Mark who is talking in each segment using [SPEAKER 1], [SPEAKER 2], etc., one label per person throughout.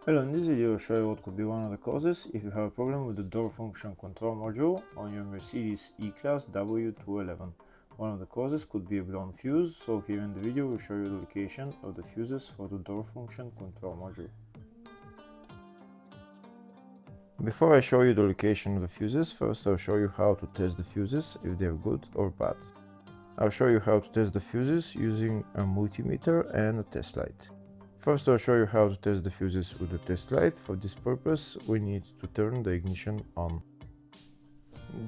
[SPEAKER 1] Hello, in this video I'll show you what could be one of the causes if you have a problem with the door function control module on your Mercedes E-Class W211. One of the causes could be a blown fuse, so here in the video we'll show you the location of the fuses for the door function control module. Before I show you the location of the fuses, first I'll show you how to test the fuses, if they're good or bad. I'll show you how to test the fuses using a multimeter and a test light. First, I'll show you how to test the fuses with the test light. For this purpose, we need to turn the ignition on.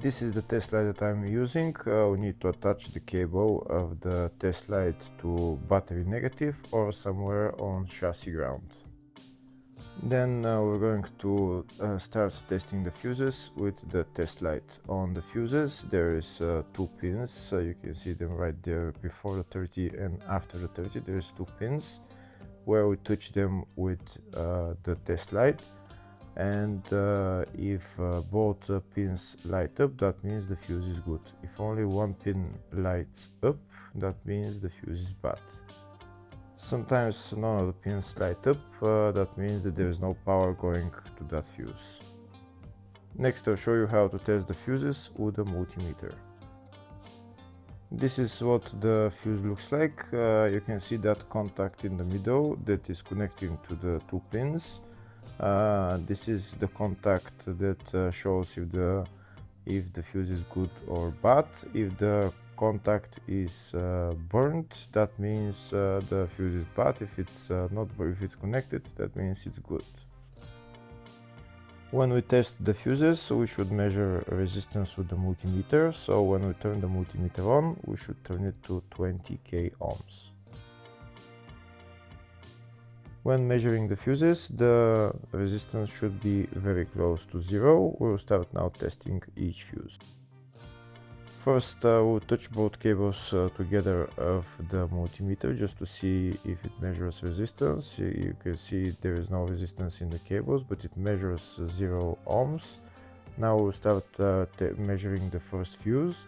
[SPEAKER 1] This is the test light that I'm using. We need to attach the cable of the test light to battery negative or somewhere on chassis ground. Then we're going to start testing the fuses with the test light. On the fuses there is two pins, you can see them right there before the 30 and after the 30 there is two pins where we touch them with the test light, and if both pins light up, that means the fuse is good. If only one pin lights up, that means the fuse is bad. Sometimes none of the pins light up, that means that there is no power going to that fuse. Next I'll show you how to test the fuses with a multimeter. This is what the fuse looks like. You can see that contact in the middle that is connecting to the two pins. This is the contact that shows if the fuse is good or bad. If the contact is burnt, that means the fuse is bad. If it's if it's connected, that means it's good. When we test the fuses, we should measure resistance with the multimeter. So when we turn the multimeter on, we should turn it to 20k ohms. When measuring the fuses, the resistance should be very close to zero. We'll start now testing each fuse. First, we'll touch both cables together of the multimeter just to see if it measures resistance. You can see there is no resistance in the cables, but it measures 0 ohms. Now we'll start measuring the first fuse,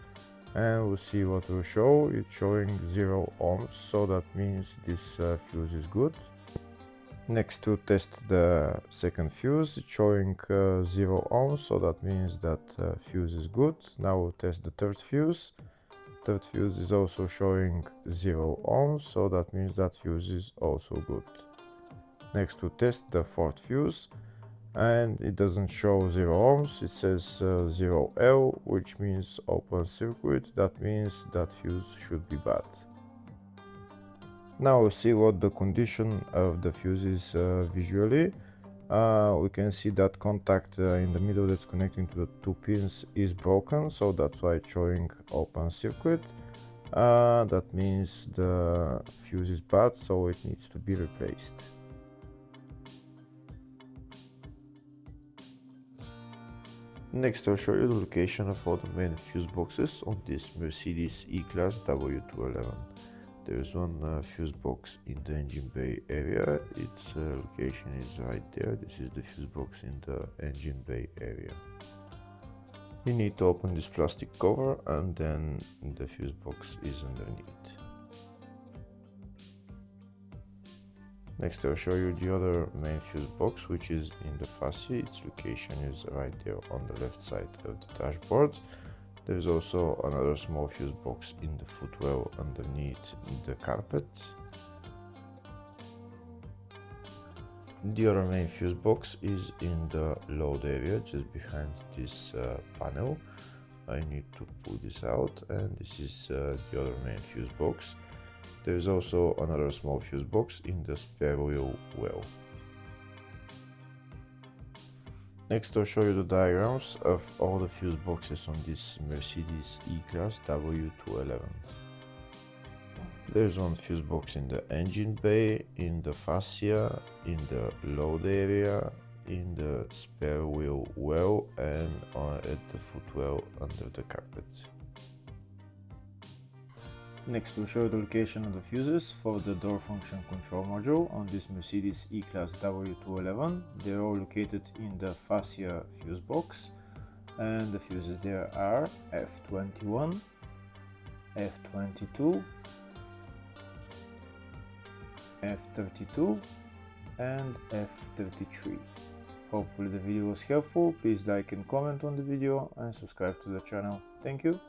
[SPEAKER 1] and we'll see what will show. It's showing 0 ohms, so that means this fuse is good. Next, to test the second fuse, it's showing 0 ohms, so that means that fuse is good. Now we'll test the third fuse. Third fuse is also showing 0 ohms, so that means that fuse is also good. Next, to test the fourth fuse, and it doesn't show 0 ohms, it says 0L, which means open circuit. That means that fuse should be bad. Now we'll see what the condition of the fuse is visually. We can see that contact in the middle that's connecting to the two pins is broken, so that's why it's showing open circuit. That means the fuse is bad, so it needs to be replaced. Next I'll show you the location of all the main fuse boxes on this Mercedes E-Class W211. There is one fuse box in the engine bay area. Its location is right there. This is the fuse box in the engine bay area. You need to open this plastic cover, and then the fuse box is underneath. Next I'll show you the other main fuse box, which is in the fascia. Its location is right there on the left side of the dashboard. There is also another small fuse box in the footwell underneath the carpet. The other main fuse box is in the load area, just behind this panel. I need to pull this out, and this is the other main fuse box. There is also another small fuse box in the spare wheel well. Next I'll show you the diagrams of all the fuse boxes on this Mercedes E-Class W211. There's one fuse box in the engine bay, in the fascia, in the load area, in the spare wheel well, and at the footwell under the carpet. Next we'll show you the location of the fuses for the door function control module on this Mercedes E-Class W211. They're all located in the fascia fuse box, and the fuses there are F21, F22, F32, and F33. Hopefully the video was helpful. Please like and comment on the video and subscribe to the channel. Thank you.